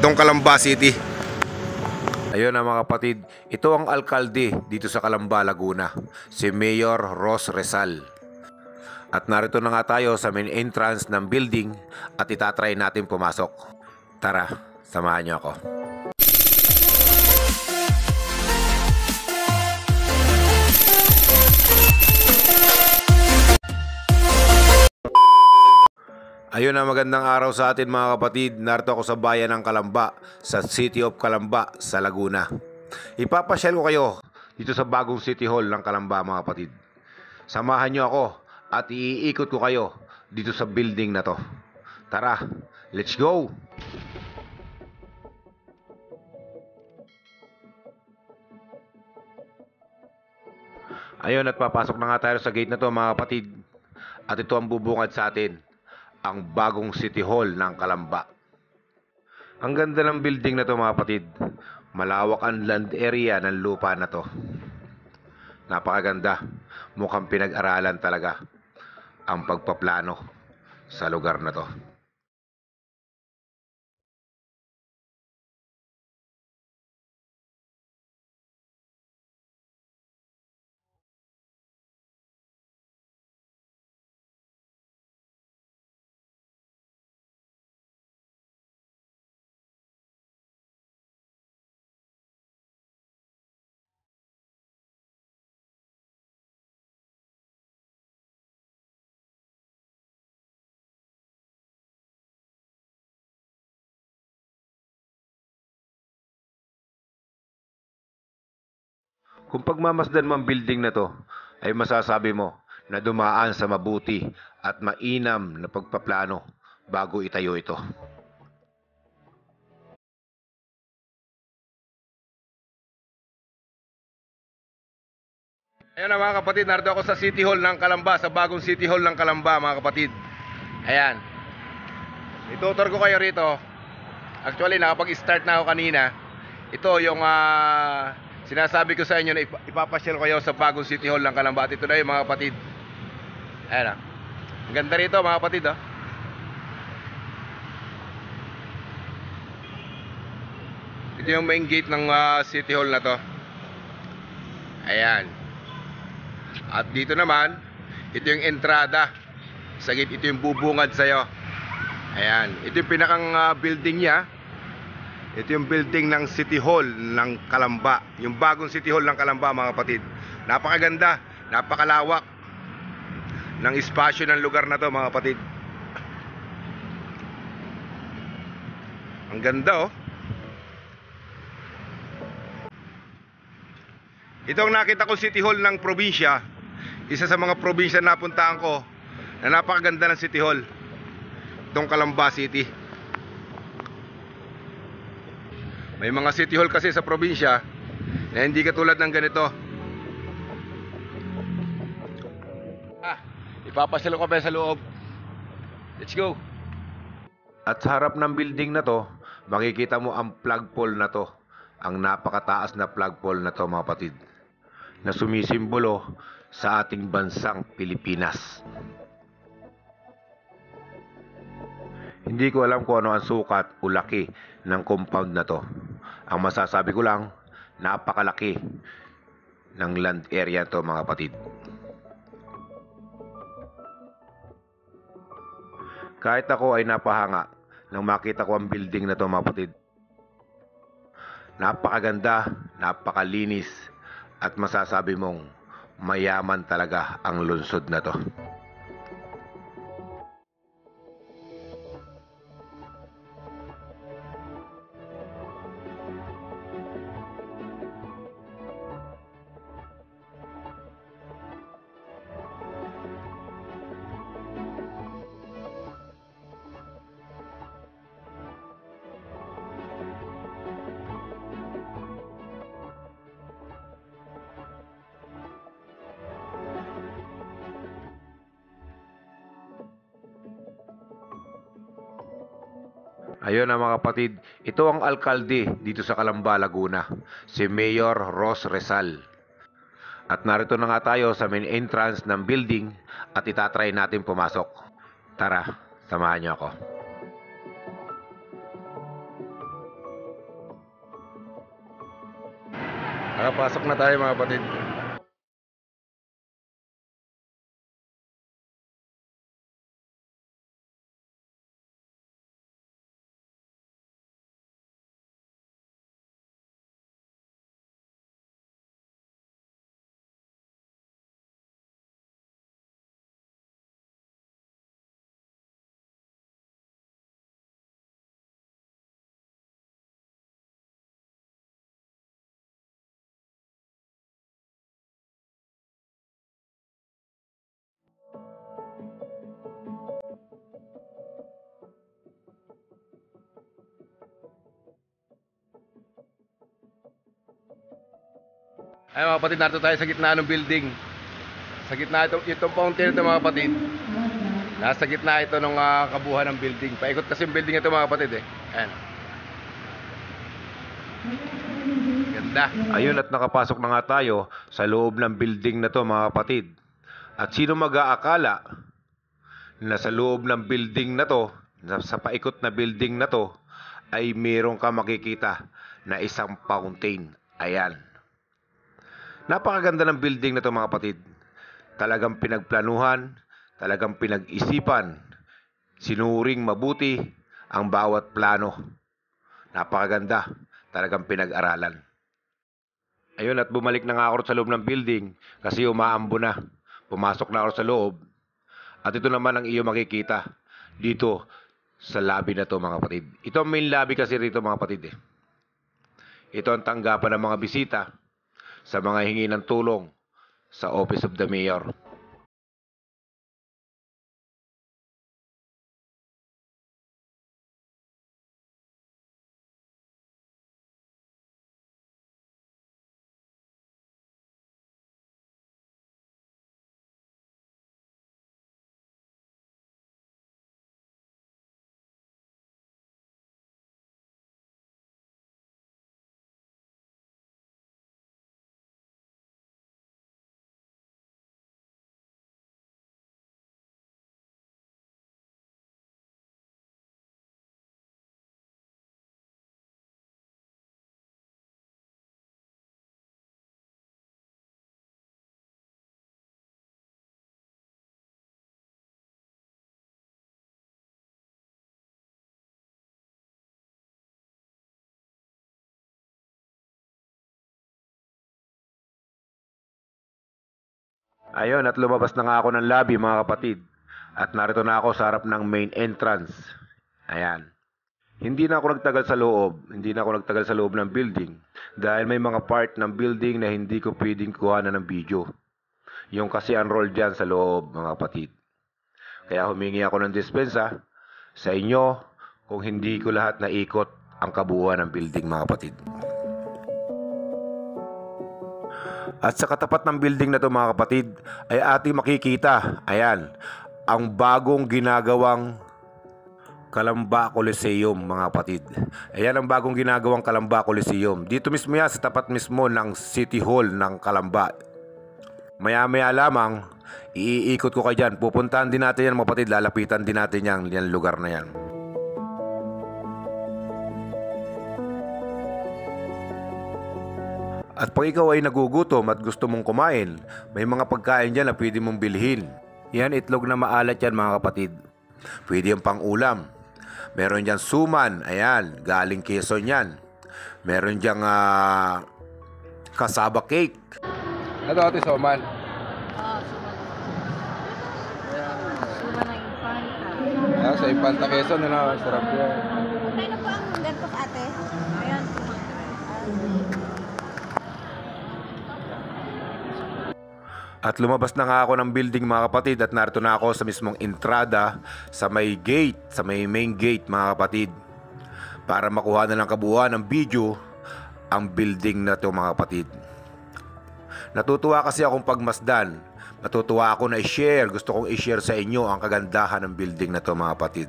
itong Calamba City. Ayun na mga kapatid, ito ang alkalde dito sa Calamba, Laguna, si Mayor Ros Rezal. At narito na nga tayo sa main entrance ng building at itatry natin pumasok. Tara, samahan niyo ako. Ayun na, magandang araw sa atin mga kapatid. Narito ako sa bayan ng Calamba, sa City of Calamba, sa Laguna. Ipapasyal ko kayo dito sa bagong City Hall ng Calamba mga kapatid. Samahan nyo ako at iikot ko kayo dito sa building na to. Tara, let's go! Ayun, at papasok na nga tayo sa gate na to mga kapatid. At ito ang bubungad sa atin, ang bagong City Hall ng Calamba. Ang ganda ng building na to mga kapatid. Malawak ang land area ng lupa na to. Napakaganda. Mukhang pinag-aralan talaga ang pagpaplano sa lugar na to. Kung pagmamasdan mo ang building na to, ay masasabi mo na dumaan sa mabuti at mainam na pagpaplano bago itayo ito. Ayun na mga kapatid, narito ako sa City Hall ng Calamba, sa bagong City Hall ng Calamba mga kapatid. Ayan. Itutur ko kayo rito. Actually, nakapag-start na ako kanina. Ito yung sinasabi ko sa inyo na ipapasyal kayo sa bagong City Hall ng Calamba. At ito na yung mga kapatid. Ayan. Ang ganda rito mga kapatid. Ito yung main gate ng City Hall na to. Ayan. At dito naman, ito yung entrada. Sa gate, ito yung bubungad sa'yo. Ayan. Ito yung pinakang building niya. Ito yung building ng City Hall ng Calamba. Yung bagong City Hall ng Calamba mga kapatid. Napakaganda, napakalawak ng espasyo ng lugar na to mga kapatid. Ang ganda oh. Ito ang nakita ko City Hall ng probinsya. Isa sa mga probinsya na napuntahan ko na napakaganda ng City Hall. Itong Calamba City. May mga City Hall kasi sa probinsya na hindi katulad ng ganito. Ipapasyal ko pa sa loob. Let's go. At sa harap ng building na to, makikita mo ang flagpole na to. Ang napakataas na flagpole na to mga kapatid, na sumisimbolo sa ating bansang Pilipinas. Hindi ko alam kung ano ang sukat o laki ng compound na to. Ang masasabi ko lang, napakalaki ng land area to mga kapatid. Kahit ako ay napahanga nang makita ko ang building na to mga kapatid. Napakaganda, napakalinis, at masasabi mong mayaman talaga ang lungsod na to. Ayun na mga kapatid, ito ang alkalde dito sa Calamba, Laguna, si Mayor Ros Rezal. At narito na nga tayo sa main entrance ng building at itatry natin pumasok. Tara, samahan niyo ako. Nakapasok na tayo mga kapatid. Ay mga kapatid, narito tayo sa gitna ng building. Sa gitna itong fountain ito mga kapatid. Nasa gitna ito ng kabuuan ng building. Paikot kasi yung building ito mga kapatid eh. Ayan. Ganda. Ayun, at nakapasok na nga tayo sa loob ng building na to mga kapatid. At sino mag-aakala na sa loob ng building na to, sa paikot na building na to, ay meron ka makikita na isang fountain. Ayan. Napakaganda ng building na to mga kapatid. Talagang pinagplanuhan, talagang pinag-isipan, sinuring mabuti ang bawat plano. Napakaganda, talagang pinag-aralan. Ayun, at bumalik na nga ako sa loob ng building kasi umaambo na. Pumasok na ako sa loob. At ito naman ang iyo makikita dito sa lobby na to mga kapatid. Ito ang main lobby kasi rito mga kapatid eh. Ito ang tanggapan ng mga bisita sa mga hingi ng tulong sa Office of the Mayor. Ayun, at lumabas na nga ako ng lobby mga kapatid. At narito na ako sa harap ng main entrance. Ayan. Hindi na ako nagtagal sa loob. Hindi na ako nagtagal sa loob ng building. Dahil may mga part ng building na hindi ko pwedeng kuhanan ng video. Yung kasi unroll dyan sa loob mga kapatid. Kaya humingi ako ng dispensa sa inyo kung hindi ko lahat na ikot ang kabuuan ng building mga kapatid. At sa katapat ng building na to mga kapatid ay ating makikita, ayan, ang bagong ginagawang Calamba Coliseum mga kapatid. Ayan ang bagong ginagawang Calamba Coliseum. Dito mismo yan sa tapat mismo ng City Hall ng Calamba. Maya-maya lamang, iikot ko kayo dyan. Pupuntahan din natin yan mga kapatid. Lalapitan din natin yan lugar na yan. At pag ikaw ay nagugutom at gusto mong kumain, may mga pagkain dyan na pwede mong bilhin. Yan, itlog na maalat yan mga kapatid. Pwede yung pang-ulam. Meron dyan suman, ayan, galing Quezon yan. Meron dyan kasaba cake. Ito ate suman. Suman ng Infanta. Sa Infanta Quezon, sarap yan. Kaya na po ang gantos ate. Ayan, At lumabas na nga ako ng building mga kapatid at narito na ako sa mismong entrada sa may gate, sa may main gate mga kapatid. Para makuha na ng kabuuan ng video ang building na to mga kapatid. Natutuwa kasi akong pagmasdan. Natutuwa ako na i-share. Gusto kong i-share sa inyo ang kagandahan ng building na to mga kapatid.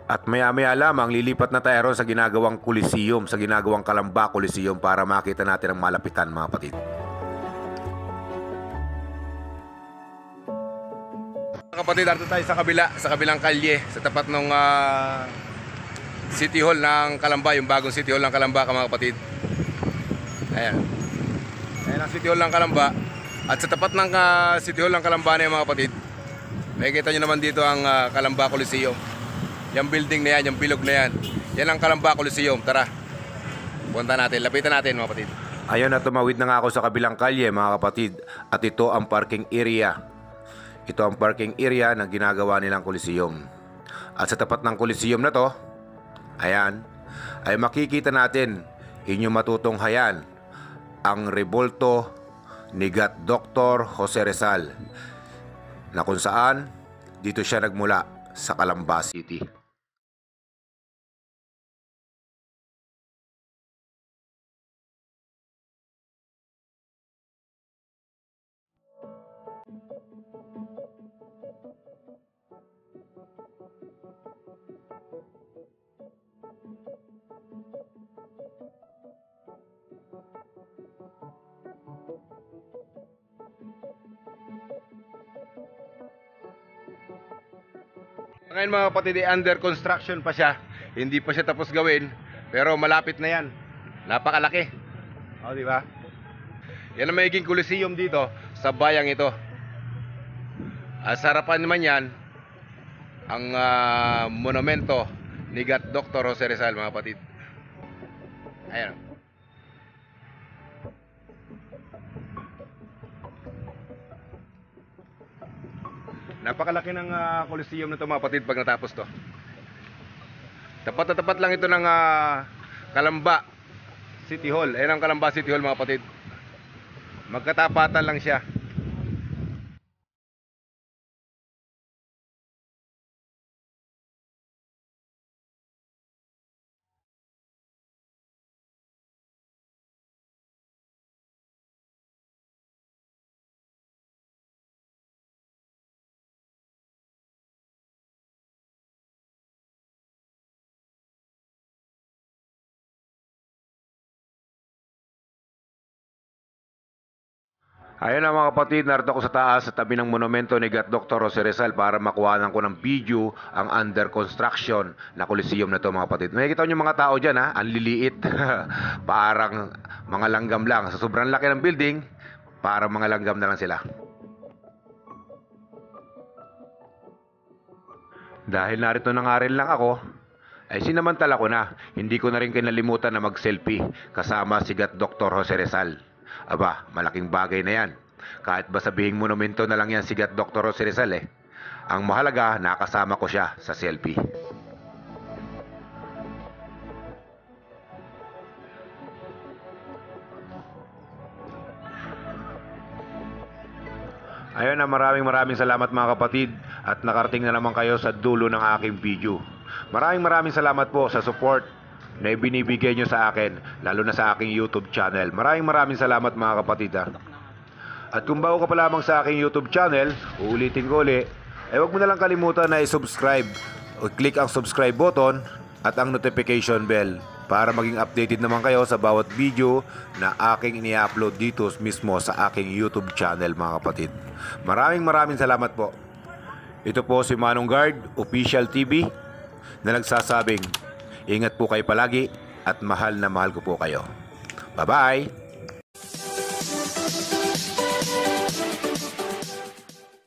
At maya-maya lamang lilipat na tayo sa ginagawang Coliseum, sa ginagawang Calamba Coliseum para makita natin ang malapitan mga kapatid. Kapatid, narito tayo sa kabilang kalye, sa tapat ng City Hall ng Calamba, yung bagong City Hall ng Calamba mga kapatid. Ayan. Ayan ang City Hall ng Calamba. At sa tapat ng City Hall ng Calamba na yan, mga kapatid, makikita nyo naman dito ang Calamba Coliseum. Yung building na yan, yung bilog na yan. Yan ang Calamba Coliseum. Tara, punta natin, lapitan natin, mga kapatid. Ayun, na tumawid na nga ako sa kabilang kalye, mga kapatid. At ito ang parking area. Ito ang parking area na ginagawa nilang Coliseum. At sa tapat ng Coliseum na to, ayan, ay makikita natin, inyong matutunghayan, ang rebulto ni Dr. Jose Rizal, na kung saan dito siya nagmula sa Calamba City. Ngayon, mga kapatid, under construction pa siya. Hindi pa siya tapos gawin, pero malapit na yan. Napakalaki. O, di ba? Yan ang magiging Coliseum dito sa bayang ito. Sa harapan naman yan ang monumento ni Dr. Jose Rizal, mga kapatid. Ayan. Napakalaki ng Coliseum na ito, mga kapatid, pag natapos to. Tapat na tapat lang ito ng Calamba City Hall. Ayan ang Calamba City Hall, mga kapatid. Magkatapatan lang siya. Ayun na, mga kapatid, narito ako sa taas sa tabi ng monumento ni Dr. Jose Rizal para makuhanan ko ng video ang under construction na Coliseum na to, mga kapatid. Makikita nyo yung mga tao dyan, ha? Ang liliit. Parang mga langgam lang. Sa sobrang laki ng building, parang mga langgam na lang sila. Dahil narito nangaril lang ako, ay sinamantala ko na. Hindi ko na rin kinalimutan na mag-selfie kasama si Dr. Jose Rizal. Aba, malaking bagay na yan. Kahit ba sabihing monumento na lang yan si Dr. Jose Rizal eh. Ang mahalaga, nakasama ko siya sa selfie. Ayun na, maraming salamat, mga kapatid, at nakarating na naman kayo sa dulo ng aking video. Maraming salamat po sa support na ibinibigay nyo sa akin, lalo na sa aking YouTube channel. Maraming salamat, mga kapatid, ha. At kung bago ka pa lamang sa aking YouTube channel, uulitin ko ulit, ay huwag mo na lang kalimutan na i-subscribe o click ang subscribe button at ang notification bell para maging updated naman kayo sa bawat video na aking ini-upload dito mismo sa aking YouTube channel, mga kapatid. Maraming salamat po. Ito po si Manong Guard Official TV na nagsasabing, ingat po kayo palagi at mahal na mahal ko po kayo. Bye-bye!